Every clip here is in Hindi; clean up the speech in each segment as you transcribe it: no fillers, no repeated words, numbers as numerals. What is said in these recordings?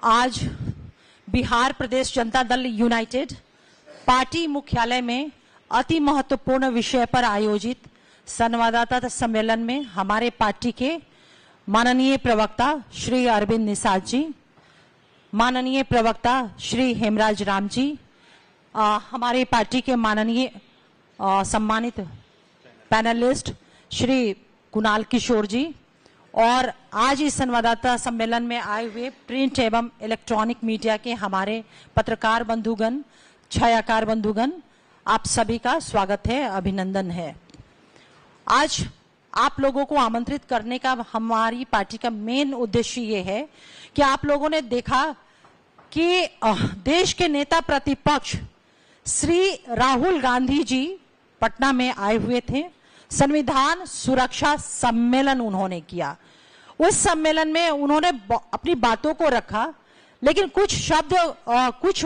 आज बिहार प्रदेश जनता दल यूनाइटेड पार्टी मुख्यालय में अति महत्वपूर्ण विषय पर आयोजित संवाददाता सम्मेलन में हमारे पार्टी के माननीय प्रवक्ता श्री अरविंद निषाद जी, माननीय प्रवक्ता श्री हेमराज राम जी, हमारे पार्टी के माननीय सम्मानित पैनलिस्ट श्री कुणाल किशोर जी और आज इस संवाददाता सम्मेलन में आए हुए प्रिंट एवं इलेक्ट्रॉनिक मीडिया के हमारे पत्रकार बंधुगण, छायाकार बंधुगण, आप सभी का स्वागत है, अभिनंदन है। आज आप लोगों को आमंत्रित करने का हमारी पार्टी का मेन उद्देश्य ये है कि आप लोगों ने देखा कि देश के नेता प्रतिपक्ष श्री राहुल गांधी जी पटना में आए हुए थे। संविधान सुरक्षा सम्मेलन उन्होंने किया। उस सम्मेलन में उन्होंने अपनी बातों को रखा, लेकिन कुछ शब्द कुछ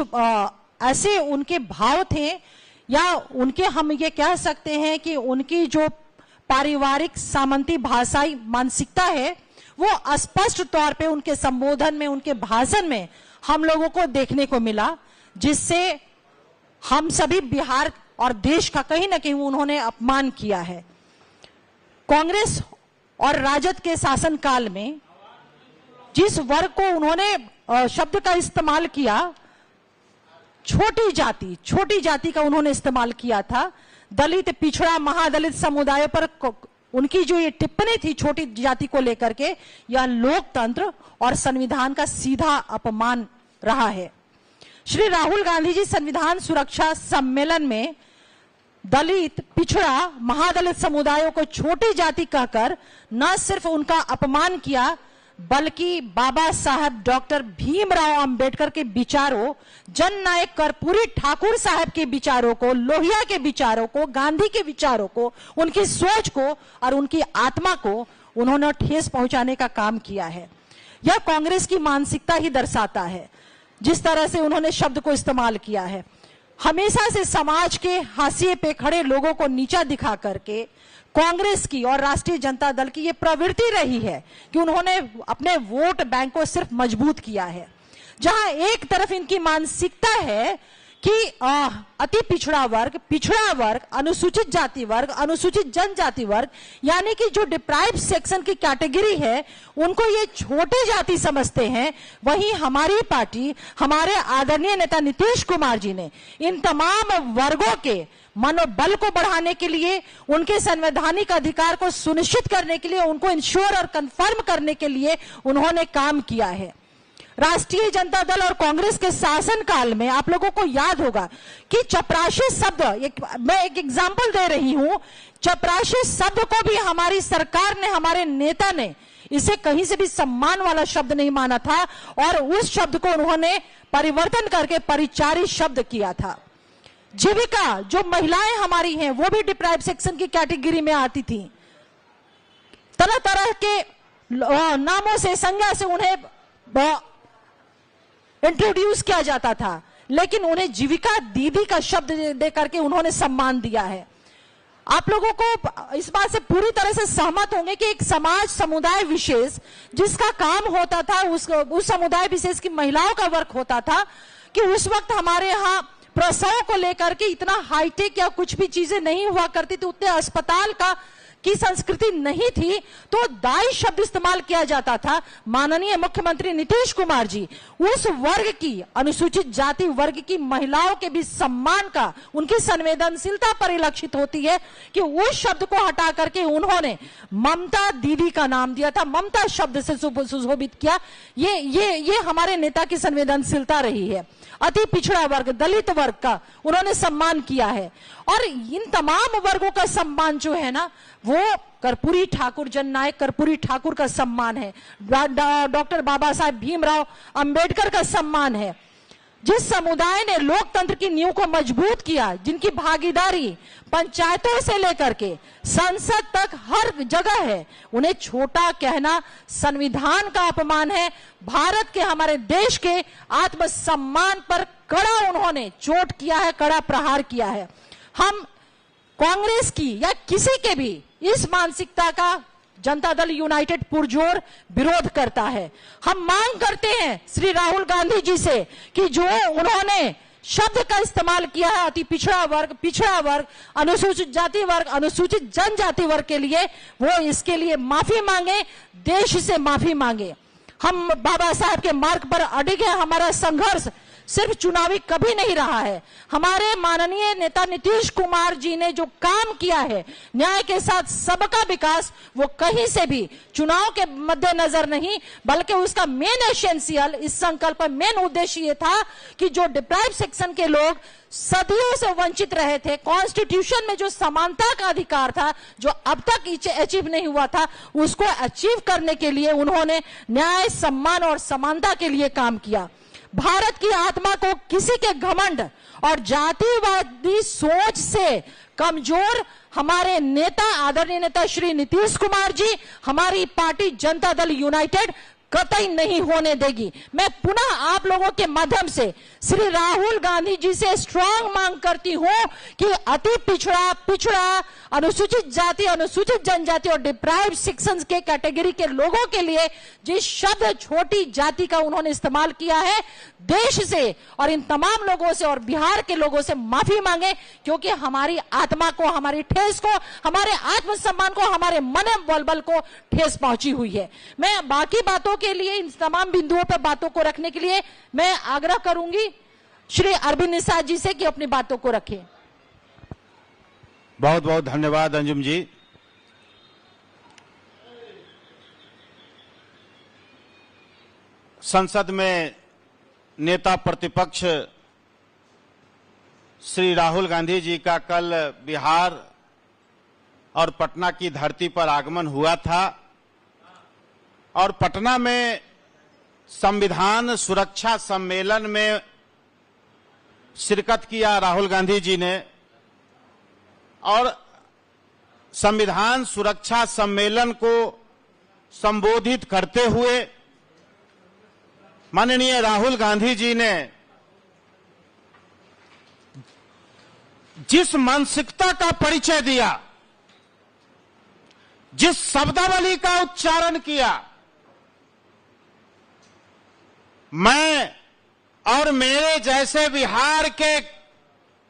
ऐसे उनके भाव थे या उनके हम ये कह सकते हैं कि उनकी जो पारिवारिक सामंती भाषाई मानसिकता है वो स्पष्ट तौर पे उनके संबोधन में, उनके भाषण में हम लोगों को देखने को मिला, जिससे हम सभी बिहार और देश का कहीं ना कहीं उन्होंने अपमान किया है। कांग्रेस और राजद के शासनकाल में जिस वर्ग को उन्होंने शब्द का इस्तेमाल किया, छोटी जाति का उन्होंने इस्तेमाल किया था। दलित, पिछड़ा, महादलित समुदाय पर उनकी जो ये टिप्पणी थी छोटी जाति को लेकर के, यह लोकतंत्र और संविधान का सीधा अपमान रहा है। श्री राहुल गांधी जी संविधान सुरक्षा सम्मेलन में दलित, पिछड़ा, महादलित समुदायों को छोटी जाति कहकर न सिर्फ उनका अपमान किया, बल्कि बाबा साहब डॉक्टर भीमराव अंबेडकर के विचारों, जननायक कर्पूरी ठाकुर साहब के विचारों को, लोहिया के विचारों को, गांधी के विचारों को, उनकी सोच को और उनकी आत्मा को उन्होंने ठेस पहुंचाने का काम किया है। यह कांग्रेस की मानसिकता ही दर्शाता है, जिस तरह से उन्होंने शब्द को इस्तेमाल किया है। हमेशा से समाज के हाशिए पे खड़े लोगों को नीचा दिखा करके कांग्रेस की और राष्ट्रीय जनता दल की ये प्रवृत्ति रही है कि उन्होंने अपने वोट बैंक को सिर्फ मजबूत किया है। जहां एक तरफ इनकी मानसिकता है कि अति पिछड़ा वर्ग, अनुसूचित जाति वर्ग, अनुसूचित जनजाति वर्ग, यानी कि जो डिप्राइव्ड सेक्शन की कैटेगरी है उनको ये छोटे जाति समझते हैं। वहीं हमारी पार्टी, हमारे आदरणीय नेता नीतीश कुमार जी ने इन तमाम वर्गों के मनोबल को बढ़ाने के लिए, उनके संवैधानिक अधिकार को सुनिश्चित करने के लिए, उनको इंश्योर और कंफर्म करने के लिए उन्होंने काम किया है। राष्ट्रीय जनता दल और कांग्रेस के शासनकाल में आप लोगों को याद होगा कि चपरासी शब्द, मैं एक एग्जांपल दे रही हूं, चपरासी शब्द को भी हमारी सरकार ने, हमारे नेता ने इसे कहीं से भी सम्मान वाला शब्द नहीं माना था और उस शब्द को उन्होंने परिवर्तन करके परिचारी शब्द किया था। जीविका, जो महिलाएं हमारी हैं वो भी डिप्राइव्ड सेक्शन की कैटेगरी में आती थी। तरह तरह के नामों से, संज्ञा से उन्हें इंट्रोड्यूस किया जाता था, लेकिन उन्हें जीविका दीदी का शब्द दे करके उन्होंने सम्मान दिया है। आप लोगों को इस बात से पूरी तरह से सहमत होंगे कि एक समाज, समुदाय विशेष जिसका काम होता था, उस समुदाय विशेष की महिलाओं का वर्क होता था कि उस वक्त हमारे यहाँ प्रसव को लेकर के इतना हाईटेक या कुछ भी चीजें नहीं हुआ करती थी, उतने अस्पताल की संस्कृति नहीं थी, तो दाई शब्द इस्तेमाल किया जाता था। माननीय मुख्यमंत्री नीतीश कुमार जी उस वर्ग की, अनुसूचित जाति वर्ग की महिलाओं के भी सम्मान का, उनकी संवेदनशीलता परिलक्षित होती है कि उस शब्द को हटा करके उन्होंने ममता दीदी का नाम दिया था, ममता शब्द से सुशोभित किया। ये हमारे नेता की संवेदनशीलता रही है। अति पिछड़ा वर्ग, दलित वर्ग का उन्होंने सम्मान किया है और इन तमाम वर्गों का सम्मान जो है ना, वो कर्पूरी ठाकुर, जननायक कर्पूरी ठाकुर का सम्मान है, डॉक्टर बाबा साहब भीमराव अंबेडकर का सम्मान है। जिस समुदाय ने लोकतंत्र की नींव को मजबूत किया, जिनकी भागीदारी पंचायतों से लेकर के संसद तक हर जगह है, उन्हें छोटा कहना संविधान का अपमान है। भारत के, हमारे देश के आत्मसम्मान पर कड़ा उन्होंने चोट किया है, कड़ा प्रहार किया है। हम कांग्रेस की या किसी के भी इस मानसिकता का जनता दल यूनाइटेड पुरजोर विरोध करता है। हम मांग करते हैं श्री राहुल गांधी जी से कि जो उन्होंने शब्द का इस्तेमाल किया है अति पिछड़ा वर्ग, अनुसूचित जाति वर्ग, अनुसूचित जनजाति वर्ग के लिए, वो इसके लिए माफी मांगे, देश से माफी मांगे। हम बाबा साहब के मार्ग पर अडिग है। हमारा संघर्ष सिर्फ चुनावी कभी नहीं रहा है। हमारे माननीय नेता नीतीश कुमार जी ने जो काम किया है न्याय के साथ सबका विकास, वो कहीं से भी चुनाव के मद्देनजर नहीं, बल्कि उसका मेन एसेंशियल, इस संकल्प में मेन उद्देश्य ये था कि जो डिप्राइव सेक्शन के लोग सदियों से वंचित रहे थे, कॉन्स्टिट्यूशन में जो समानता का अधिकार था जो अब तक अचीव नहीं हुआ था, उसको अचीव करने के लिए उन्होंने न्याय, सम्मान और समानता के लिए काम किया। भारत की आत्मा को किसी के घमंड और जातिवादी सोच से कमजोर हमारे नेता, आदरणीय नेता श्री नीतीश कुमार जी, हमारी पार्टी जनता दल यूनाइटेड कतई नहीं होने देगी। मैं पुनः आप लोगों के माध्यम से श्री राहुल गांधी जी से स्ट्रांग मांग करती हूं कि अति पिछड़ा, अनुसूचित जाति, अनुसूचित जनजाति और डिप्राइव्ड सेक्शंस के कैटेगरी के लोगों के लिए जिस शब्द छोटी जाति का उन्होंने इस्तेमाल किया है, देश से और इन तमाम लोगों से और बिहार के लोगों से माफी मांगे, क्योंकि हमारी आत्मा को, हमारी ठेस को, हमारे आत्मसम्मान को, हमारे मन बलबल को ठेस पहुंची हुई है। मैं बाकी बातों के लिए, इन तमाम बिंदुओं पर बातों को रखने के लिए मैं आग्रह करूंगी श्री अरविंद निषाद जी से कि अपनी बातों को रखें। बहुत बहुत धन्यवाद अंजुम जी। संसद में नेता प्रतिपक्ष श्री राहुल गांधी जी का कल बिहार और पटना की धरती पर आगमन हुआ था और पटना में संविधान सुरक्षा सम्मेलन में शिरकत किया राहुल गांधी जी ने और संविधान सुरक्षा सम्मेलन को संबोधित करते हुए माननीय राहुल गांधी जी ने जिस मानसिकता का परिचय दिया, जिस शब्दावली का उच्चारण किया, मैं और मेरे जैसे बिहार के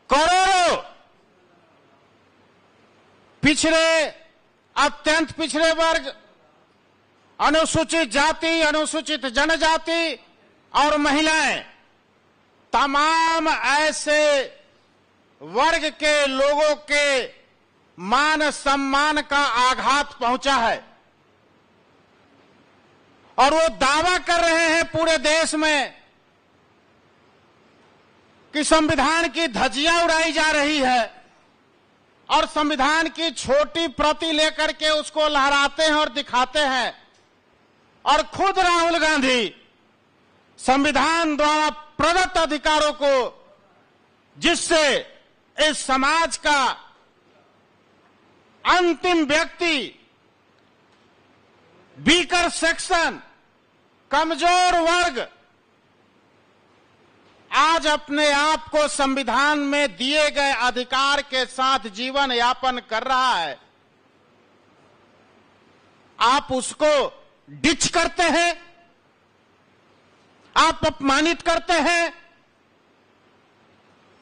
करोड़ों पिछड़े, अत्यंत पिछड़े वर्ग, अनुसूचित जाति, अनुसूचित जनजाति और महिलाएं, तमाम ऐसे वर्ग के लोगों के मान सम्मान का आघात पहुंचा है और वो दावा कर रहे हैं पूरे देश में कि संविधान की धज्जियां उड़ाई जा रही है और संविधान की छोटी प्रति लेकर के उसको लहराते हैं और दिखाते हैं। और खुद राहुल गांधी संविधान द्वारा प्रदत्त अधिकारों को, जिससे इस समाज का अंतिम व्यक्ति, वीकर सेक्शन, कमजोर वर्ग आज अपने आप को संविधान में दिए गए अधिकार के साथ जीवन यापन कर रहा है, आप उसको डिच करते हैं, आप अपमानित करते हैं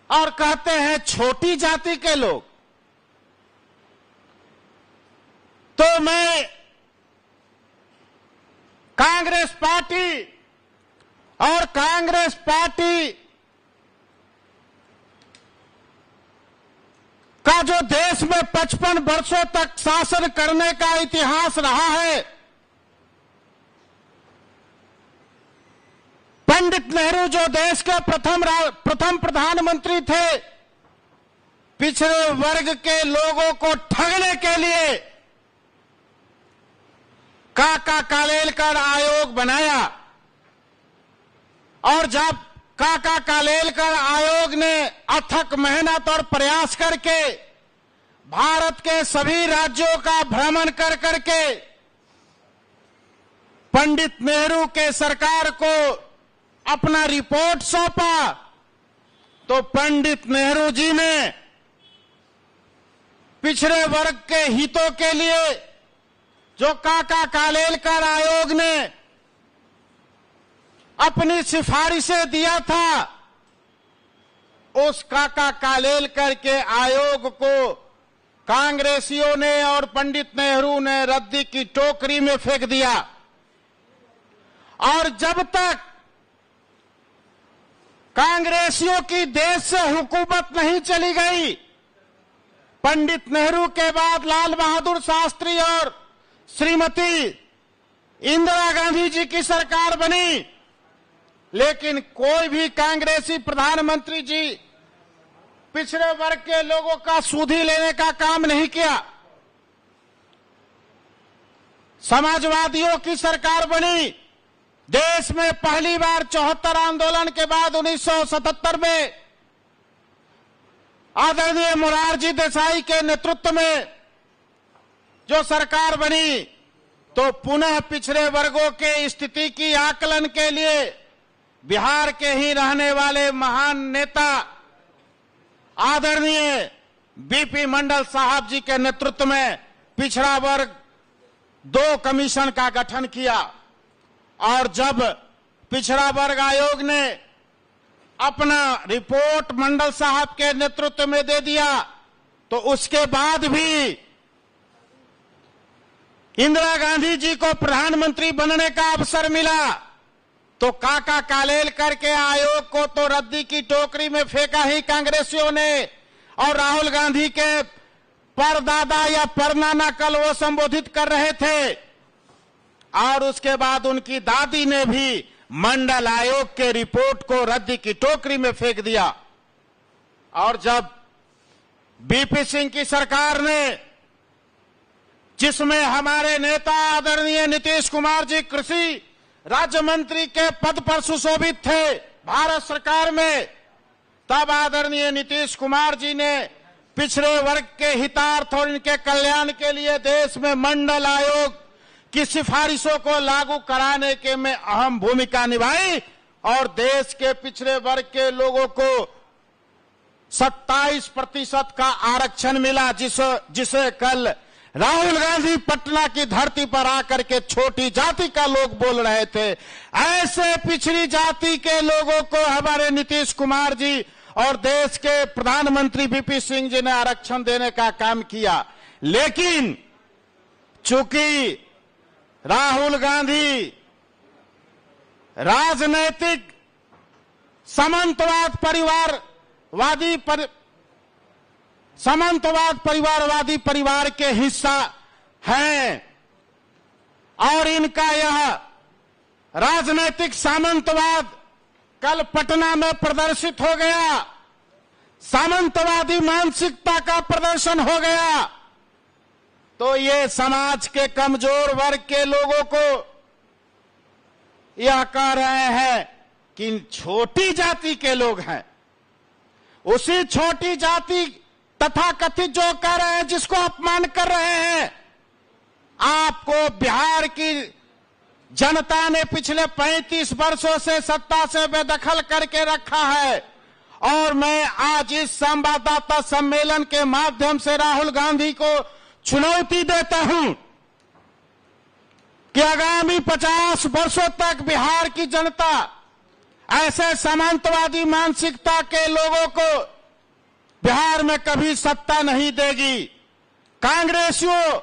और कहते हैं छोटी जाति के लोग। तो मैं कांग्रेस पार्टी और कांग्रेस पार्टी का जो देश में 55 वर्षों तक शासन करने का इतिहास रहा है, पंडित नेहरू जो देश के प्रथम प्रधानमंत्री थे, पिछड़े वर्ग के लोगों को ठगने के लिए काका कालेलकर आयोग बनाया और जब काका कालेलकर आयोग ने अथक मेहनत और प्रयास करके भारत के सभी राज्यों का भ्रमण कर करके पंडित नेहरू के सरकार को अपना रिपोर्ट सौंपा, तो पंडित नेहरू जी ने पिछड़े वर्ग के हितों के लिए जो काका कालेलकर आयोग ने अपनी सिफारिशें दिया था, उस काका कालेलकर के आयोग को कांग्रेसियों ने और पंडित नेहरू ने रद्दी की टोकरी में फेंक दिया। और जब तक कांग्रेसियों की देश से हुकूमत नहीं चली गई, पंडित नेहरू के बाद लाल बहादुर शास्त्री और श्रीमती इंदिरा गांधी जी की सरकार बनी, लेकिन कोई भी कांग्रेसी प्रधानमंत्री जी पिछड़े वर्ग के लोगों का सुधि लेने का काम नहीं किया। समाजवादियों की सरकार बनी। देश में पहली बार 74 आंदोलन के बाद 1977 में आदरणीय मोरारजी देसाई के नेतृत्व में जो सरकार बनी, तो पुनः पिछड़े वर्गों के स्थिति की आकलन के लिए बिहार के ही रहने वाले महान नेता आदरणीय बीपी मंडल साहब जी के नेतृत्व में पिछड़ा वर्ग 2 कमीशन का गठन किया। और जब पिछड़ा वर्ग आयोग ने अपना रिपोर्ट मंडल साहब के नेतृत्व में दे दिया, तो उसके बाद भी इंदिरा गांधी जी को प्रधानमंत्री बनने का अवसर मिला, तो काका कालेलकर के आयोग को तो रद्दी की टोकरी में फेंका ही कांग्रेसियों ने, और राहुल गांधी के परदादा या परनाना कल वो संबोधित कर रहे थे, और उसके बाद उनकी दादी ने भी मंडल आयोग के रिपोर्ट को रद्दी की टोकरी में फेंक दिया। और जब बीपी सिंह की सरकार ने, जिसमें हमारे नेता आदरणीय नीतीश कुमार जी कृषि राज्य मंत्री के पद पर सुशोभित थे भारत सरकार में, तब आदरणीय नीतीश कुमार जी ने पिछड़े वर्ग के हितार्थ और इनके कल्याण के लिए देश में मंडल आयोग की सिफारिशों को लागू कराने के में अहम भूमिका निभाई, और देश के पिछड़े वर्ग के लोगों को 27% का आरक्षण मिला, जिसे कल राहुल गांधी पटना की धरती पर आकर के छोटी जाति का लोग बोल रहे थे। ऐसे पिछड़ी जाति के लोगों को हमारे नीतीश कुमार जी और देश के प्रधानमंत्री वीपी सिंह जी ने आरक्षण देने का काम किया। लेकिन चूंकि राहुल गांधी राजनैतिक सामंतवाद परिवारवादी परिवार के हिस्सा हैं, और इनका यह राजनैतिक सामंतवाद कल पटना में प्रदर्शित हो गया, सामंतवादी मानसिकता का प्रदर्शन हो गया, तो ये समाज के कमजोर वर्ग के लोगों को यह कह रहे हैं कि छोटी जाति के लोग हैं। उसी छोटी जाति तथा कथित जो कह रहे हैं, जिसको अपमान कर रहे हैं, आपको बिहार की जनता ने पिछले 35 वर्षों से सत्ता से बेदखल करके रखा है। और मैं आज इस संवाददाता सम्मेलन के माध्यम से राहुल गांधी को चुनौती देता हूं कि आगामी 50 वर्षों तक बिहार की जनता ऐसे सामंतवादी मानसिकता के लोगों को बिहार में कभी सत्ता नहीं देगी। कांग्रेसियों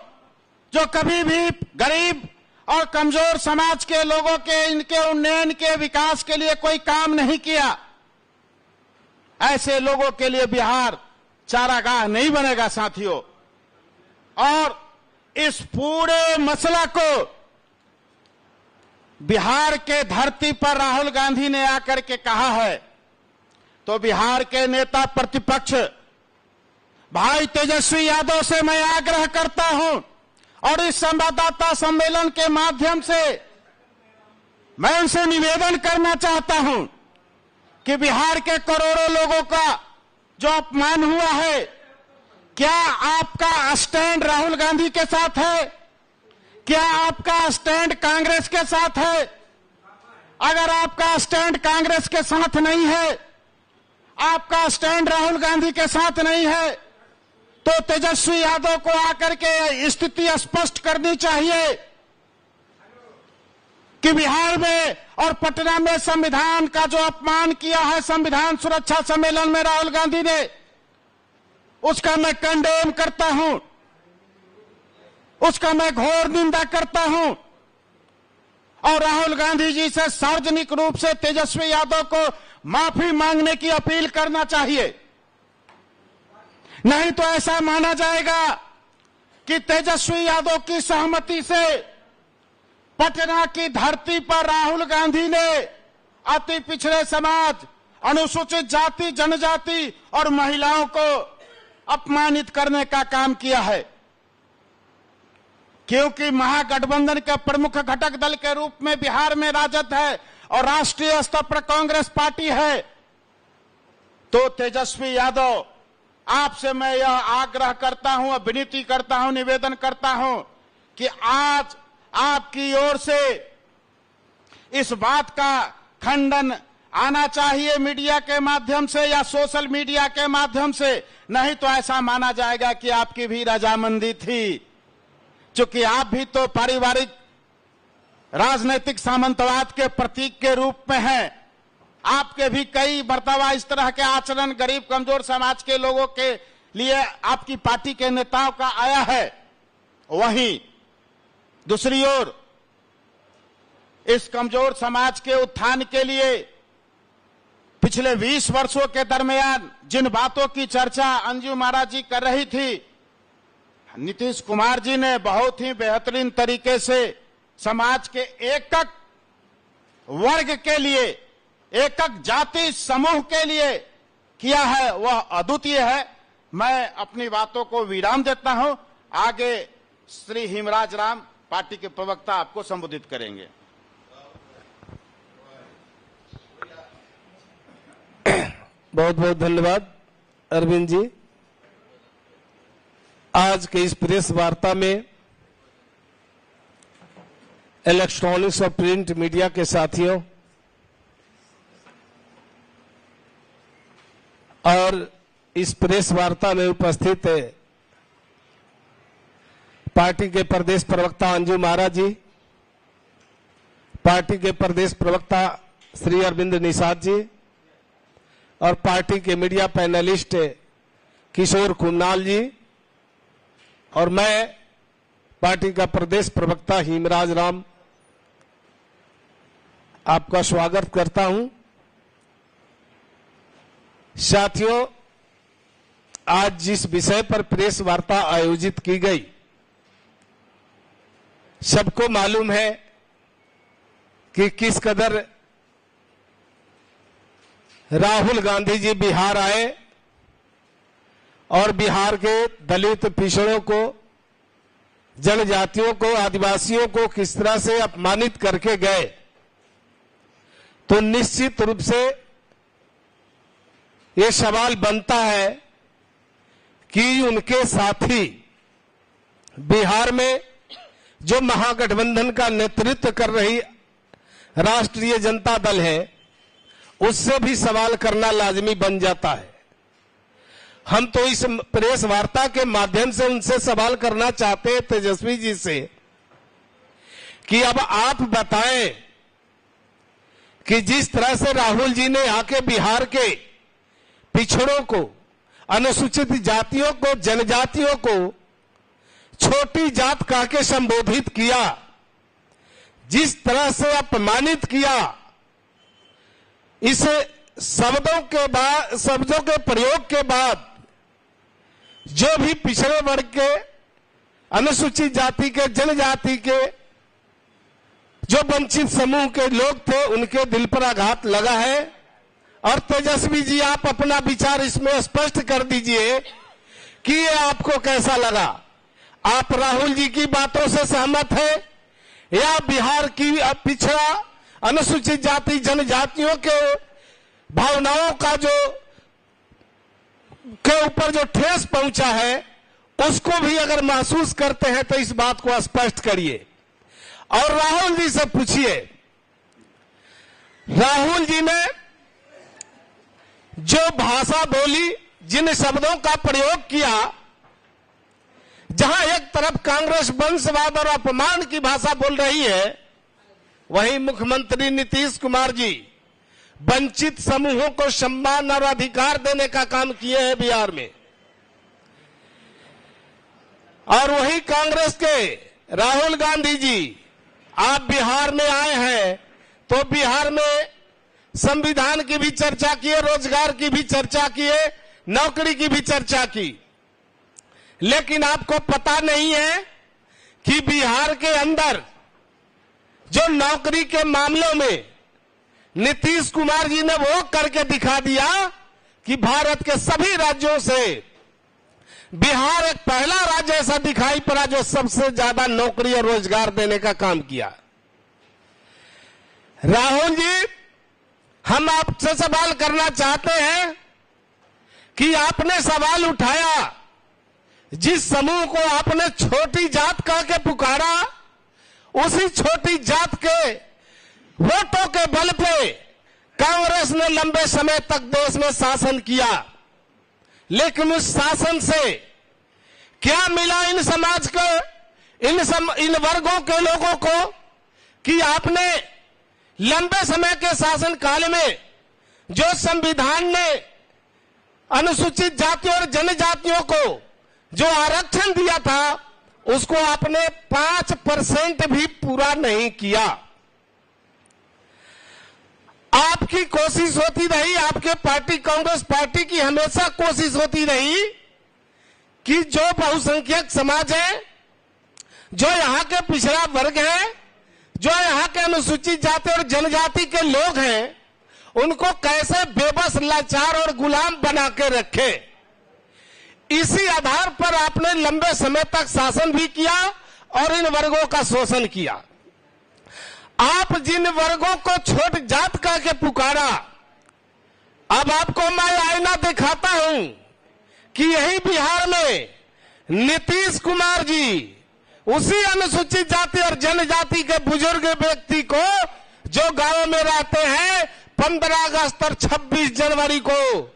जो कभी भी गरीब और कमजोर समाज के लोगों के, इनके उन्नयन के विकास के लिए कोई काम नहीं किया, ऐसे लोगों के लिए बिहार चारागाह नहीं बनेगा साथियों। और इस पूरे मसला को बिहार के धरती पर राहुल गांधी ने आकर के कहा है, तो बिहार के नेता प्रतिपक्ष भाई तेजस्वी यादव से मैं आग्रह करता हूं, और इस संवाददाता सम्मेलन के माध्यम से मैं उनसे निवेदन करना चाहता हूं कि बिहार के करोड़ों लोगों का जो अपमान हुआ है, क्या आपका स्टैंड राहुल गांधी के साथ है? क्या आपका स्टैंड कांग्रेस के साथ है? अगर आपका स्टैंड कांग्रेस के साथ नहीं है, आपका स्टैंड राहुल गांधी के साथ नहीं है, तो तेजस्वी यादव को आकर के स्थिति स्पष्ट करनी चाहिए कि बिहार में और पटना में संविधान का जो अपमान किया है संविधान सुरक्षा सम्मेलन में राहुल गांधी ने, उसका मैं कंडेम करता हूं, उसका मैं घोर निंदा करता हूं और राहुल गांधी जी से सार्वजनिक रूप से तेजस्वी यादव को माफी मांगने की अपील करना चाहिए। नहीं तो ऐसा माना जाएगा कि तेजस्वी यादव की सहमति से पटना की धरती पर राहुल गांधी ने अति पिछड़े समाज, अनुसूचित जाति, जनजाति और महिलाओं को अपमानित करने का काम किया है। क्योंकि महागठबंधन के प्रमुख घटक दल के रूप में बिहार में राजद है और राष्ट्रीय स्तर पर कांग्रेस पार्टी है, तो तेजस्वी यादव, आपसे मैं यह आग्रह करता हूं, विनती करता हूं, निवेदन करता हूं कि आज आपकी ओर से इस बात का खंडन आना चाहिए मीडिया के माध्यम से या सोशल मीडिया के माध्यम से। नहीं तो ऐसा माना जाएगा कि आपकी भी रजामंदी थी, क्योंकि आप भी तो पारिवारिक राजनीतिक सामंतवाद के प्रतीक के रूप में हैं। आपके भी कई मर्तबा इस तरह के आचरण गरीब कमजोर समाज के लोगों के लिए आपकी पार्टी के नेताओं का आया है। वहीं दूसरी ओर इस कमजोर समाज के उत्थान के लिए पिछले 20 वर्षों के दरमियान जिन बातों की चर्चा अंजू महाराज जी कर रही थी, नीतीश कुमार जी ने बहुत ही बेहतरीन तरीके से समाज के एकक वर्ग के लिए, एकक जाति समूह के लिए किया है, वह अद्वितीय है। मैं अपनी बातों को विराम देता हूं। आगे श्री हिमराज राम पार्टी के प्रवक्ता आपको संबोधित करेंगे। बहुत बहुत धन्यवाद अरविंद जी। आज के इस प्रेस वार्ता में इलेक्ट्रॉनिक्स और प्रिंट मीडिया के साथियों और इस प्रेस वार्ता में उपस्थित पार्टी के प्रदेश प्रवक्ता अंजू महाराज जी, पार्टी के प्रदेश प्रवक्ता श्री अरविंद निषाद जी और पार्टी के मीडिया पैनलिस्ट किशोर कुणाल जी और मैं पार्टी का प्रदेश प्रवक्ता हिमराज राम आपका स्वागत करता हूं। साथियों, आज जिस विषय पर प्रेस वार्ता आयोजित की गई, सबको मालूम है कि किस कदर राहुल गांधी जी बिहार आए और बिहार के दलित पिछड़ों को, जनजातियों को, आदिवासियों को किस तरह से अपमानित करके गए। तो निश्चित रूप से ये सवाल बनता है कि उनके साथी बिहार में जो महागठबंधन का नेतृत्व कर रही राष्ट्रीय जनता दल है, उससे भी सवाल करना लाजमी बन जाता है। हम तो इस प्रेस वार्ता के माध्यम से उनसे सवाल करना चाहते हैं तेजस्वी जी से कि अब आप बताएं कि जिस तरह से राहुल जी ने आके बिहार के पिछड़ों को, अनुसूचित जातियों को, जनजातियों को छोटी जात कह के संबोधित किया, जिस तरह से अपमानित किया, इस शब्दों के प्रयोग के बाद जो भी पिछड़े वर्ग के, अनुसूचित जाति के, जनजाति के, जो वंचित समूह के लोग थे, उनके दिल पर आघात लगा है। और तेजस्वी जी, आप अपना विचार इसमें स्पष्ट कर दीजिए कि ये आपको कैसा लगा। आप राहुल जी की बातों से सहमत हैं या बिहार की पिछड़ा अनुसूचित जाति जनजातियों के भावनाओं का जो के ऊपर जो ठेस पहुंचा है, उसको भी अगर महसूस करते हैं तो इस बात को स्पष्ट करिए। और राहुल जी से पूछिए, राहुल जी ने जो भाषा बोली, जिन शब्दों का प्रयोग किया, जहां एक तरफ कांग्रेस वंशवाद और अपमान की भाषा बोल रही है, वहीं मुख्यमंत्री नीतीश कुमार जी वंचित समूहों को सम्मान और अधिकार देने का काम किए हैं बिहार में। और वहीं कांग्रेस के राहुल गांधी जी, आप बिहार में आए हैं तो बिहार में संविधान की भी चर्चा किए, रोजगार की भी चर्चा किए, नौकरी की भी चर्चा की। लेकिन आपको पता नहीं है कि बिहार के अंदर जो नौकरी के मामलों में नीतीश कुमार जी ने वो करके दिखा दिया कि भारत के सभी राज्यों से बिहार एक पहला राज्य ऐसा दिखाई पड़ा जो सबसे ज्यादा नौकरी और रोजगार देने का काम किया। राहुल जी, हम आपसे सवाल करना चाहते हैं कि आपने सवाल उठाया, जिस समूह को आपने छोटी जात कह के पुकारा, उसी छोटी जात के वोटों के बल पे कांग्रेस ने लंबे समय तक देश में शासन किया। लेकिन उस शासन से क्या मिला इन समाज को, इन वर्गों के लोगों को, कि आपने लंबे समय के शासन काल में जो संविधान ने अनुसूचित जातियों और जनजातियों को जो आरक्षण दिया था, उसको आपने 5% भी पूरा नहीं किया। आपकी कोशिश होती रही, आपके पार्टी कांग्रेस पार्टी की हमेशा कोशिश होती रही कि जो बहुसंख्यक समाज है, जो यहाँ के पिछड़ा वर्ग है, जो यहाँ के अनुसूचित जाति और जनजाति के लोग हैं, उनको कैसे बेबस, लाचार और गुलाम बना के रखे। इसी आधार पर आपने लंबे समय तक शासन भी किया और इन वर्गों का शोषण किया। आप जिन वर्गों को छोट जात कह के पुकारा, अब आपको मैं आईना दिखाता हूं कि यही बिहार में नीतीश कुमार जी उसी अनुसूचित जाति और जनजाति के बुजुर्ग व्यक्ति को, जो गांव में रहते हैं, 15 अगस्त और 26 जनवरी को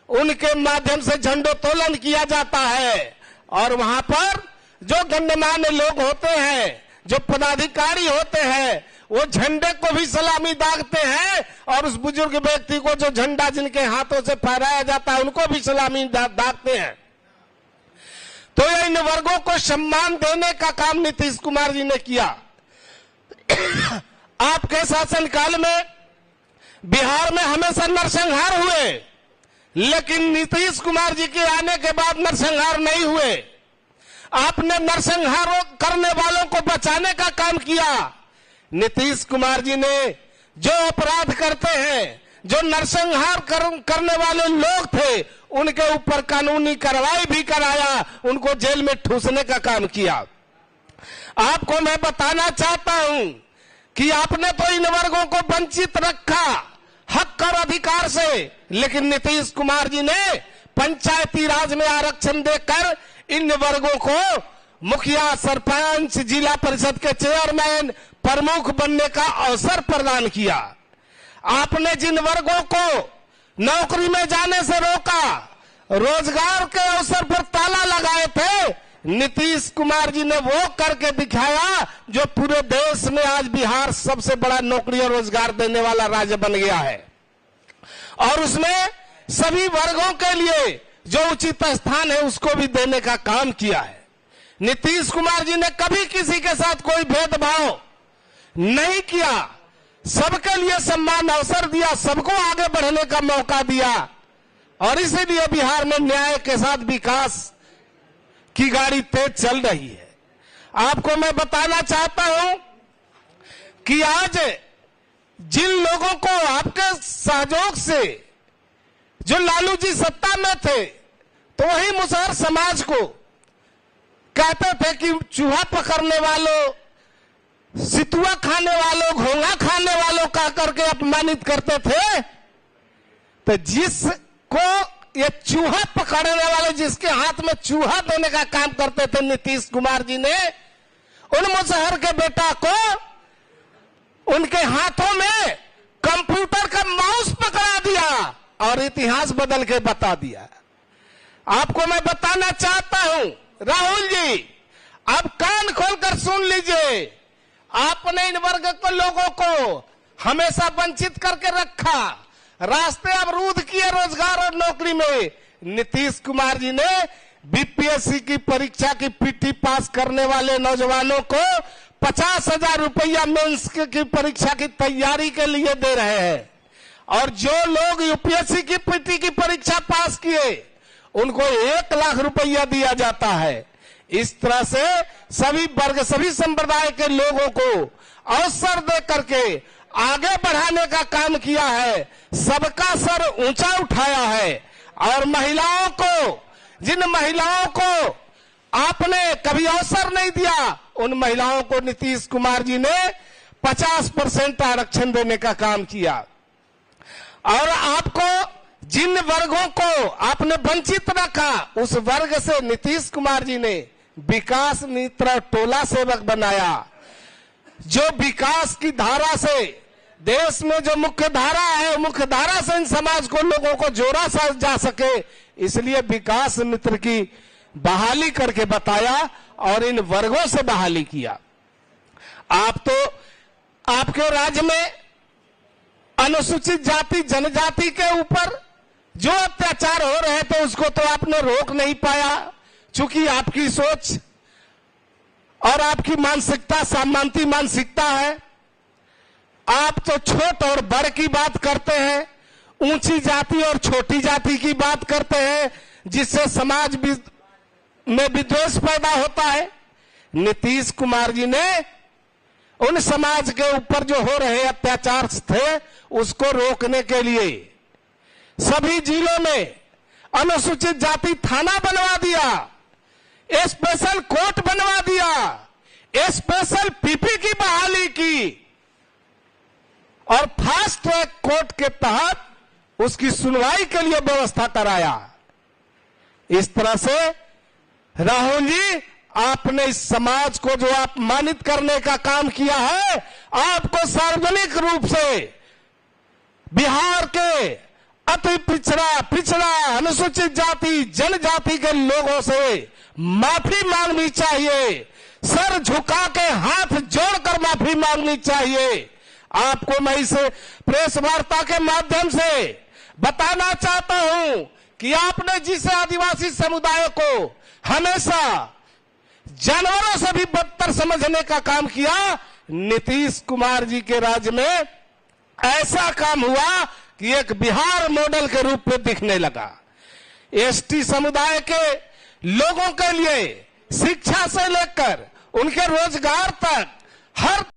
उनके माध्यम से झंडोत्तोलन किया जाता है। और वहां पर जो गणमान्य लोग होते हैं, जो पदाधिकारी होते हैं, वो झंडे को भी सलामी दागते हैं और उस बुजुर्ग व्यक्ति को जो झंडा जिनके हाथों से फहराया जाता है, उनको भी सलामी दागते हैं। तो इन वर्गों को सम्मान देने का काम नीतीश कुमार जी ने किया। आपके शासनकाल में बिहार में हमेशा नरसंहार हुए, लेकिन नीतीश कुमार जी के आने के बाद नरसंहार नहीं हुए। आपने नरसंहार करने वालों को बचाने का काम किया। नीतीश कुमार जी ने जो अपराध करते हैं, जो नरसंहार करने वाले लोग थे, उनके ऊपर कानूनी कार्रवाई भी कराया, उनको जेल में ठूसने का काम किया। आपको मैं बताना चाहता हूं कि आपने तो इन वर्गों को वंचित रखा हक और अधिकार से, लेकिन नीतीश कुमार जी ने पंचायती राज में आरक्षण देकर इन वर्गों को मुखिया, सरपंच, जिला परिषद के चेयरमैन, प्रमुख बनने का अवसर प्रदान किया। आपने जिन वर्गों को नौकरी में जाने से रोका, रोजगार के अवसर पर ताला लगाए थे, नीतीश कुमार जी ने वो करके दिखाया जो पूरे देश में आज बिहार सबसे बड़ा नौकरी और रोजगार देने वाला राज्य बन गया है। और उसमें सभी वर्गों के लिए जो उचित स्थान है उसको भी देने का काम किया है। नीतीश कुमार जी ने कभी किसी के साथ कोई भेदभाव नहीं किया, सबके लिए सम्मान अवसर दिया, सबको आगे बढ़ने का मौका दिया। और इसीलिए बिहार में न्याय के साथ विकास की गाड़ी तेज चल रही है। आपको मैं बताना चाहता हूं कि आज जिन लोगों को आपके सहयोग से जो लालू जी सत्ता में थे, तो वही मुसहर समाज को कहते थे कि चूहा पकड़ने वालों, सितुआ खाने वालों, घोंगा खाने वालों कह करके अपमानित करते थे। तो जिसको ये चूहा पकड़ने वाले, जिसके हाथ में चूहा देने का काम करते थे नीतीश कुमार जी ने, उन मुसहर के बेटा को उनके हाथों में कंप्यूटर का माउस पकड़ा दिया और इतिहास बदल के बता दिया। आपको मैं बताना चाहता हूं राहुल जी, अब कान खोलकर सुन लीजिए, आपने इन वर्ग को लोगों को हमेशा वंचित करके रखा, रास्ते अवरुद्ध किए रोजगार और नौकरी में। नीतीश कुमार जी ने बीपीएससी की परीक्षा की पीटी पास करने वाले नौजवानों को 50,000 रुपया मेंस की परीक्षा की तैयारी के लिए दे रहे हैं, और जो लोग यूपीएससी की पीटी की परीक्षा पास किए उनको 1 लाख रुपया दिया जाता है। इस तरह से सभी वर्ग, सभी संप्रदाय के लोगों को अवसर दे करके आगे बढ़ाने का काम किया है, सबका सर ऊंचा उठाया है। और महिलाओं को, जिन महिलाओं को आपने कभी अवसर नहीं दिया, उन महिलाओं को नीतीश कुमार जी ने 50% आरक्षण देने का काम किया। और आपको जिन वर्गों को आपने वंचित रखा, उस वर्ग से नीतीश कुमार जी ने विकास मित्र टोला सेवक बनाया, जो विकास की धारा से, देश में जो मुख्य धारा है, मुख्य धारा से इन समाज को, लोगों को जोड़ा जा सके, इसलिए विकास मित्र की बहाली करके बताया और इन वर्गों से बहाली किया। आप तो, आपके राज्य में अनुसूचित जाति जनजाति के ऊपर जो अत्याचार हो रहे थे उसको तो आपने रोक नहीं पाया, चूंकि आपकी सोच और आपकी मानसिकता सामंती मानसिकता है। आप तो छोट और बड़ की बात करते हैं, ऊंची जाति और छोटी जाति की बात करते हैं, जिससे समाज में विद्वेष पैदा होता है। नीतीश कुमार जी ने उन समाज के ऊपर जो हो रहे अत्याचार थे उसको रोकने के लिए सभी जिलों में अनुसूचित जाति थाना बनवा दिया, स्पेशल कोर्ट बनवा दिया, स्पेशल पीपी की बहाली की और फास्ट ट्रैक कोर्ट के तहत उसकी सुनवाई के लिए व्यवस्था कराया। इस तरह से राहुल जी, आपने इस समाज को जो अपमानित करने का काम किया है, आपको सार्वजनिक रूप से बिहार के अति पिछड़ा अनुसूचित जाति जनजाति के लोगों से माफी मांगनी चाहिए, सर झुका के हाथ जोड़कर माफी मांगनी चाहिए। आपको मैं इस प्रेस वार्ता के माध्यम से बताना चाहता हूं कि आपने जिस आदिवासी समुदाय को हमेशा जानवरों से भी बदतर समझने का काम किया, नीतीश कुमार जी के राज्य में ऐसा काम हुआ कि एक बिहार मॉडल के रूप में दिखने लगा। एसटी समुदाय के लोगों के लिए शिक्षा से लेकर उनके रोजगार तक हर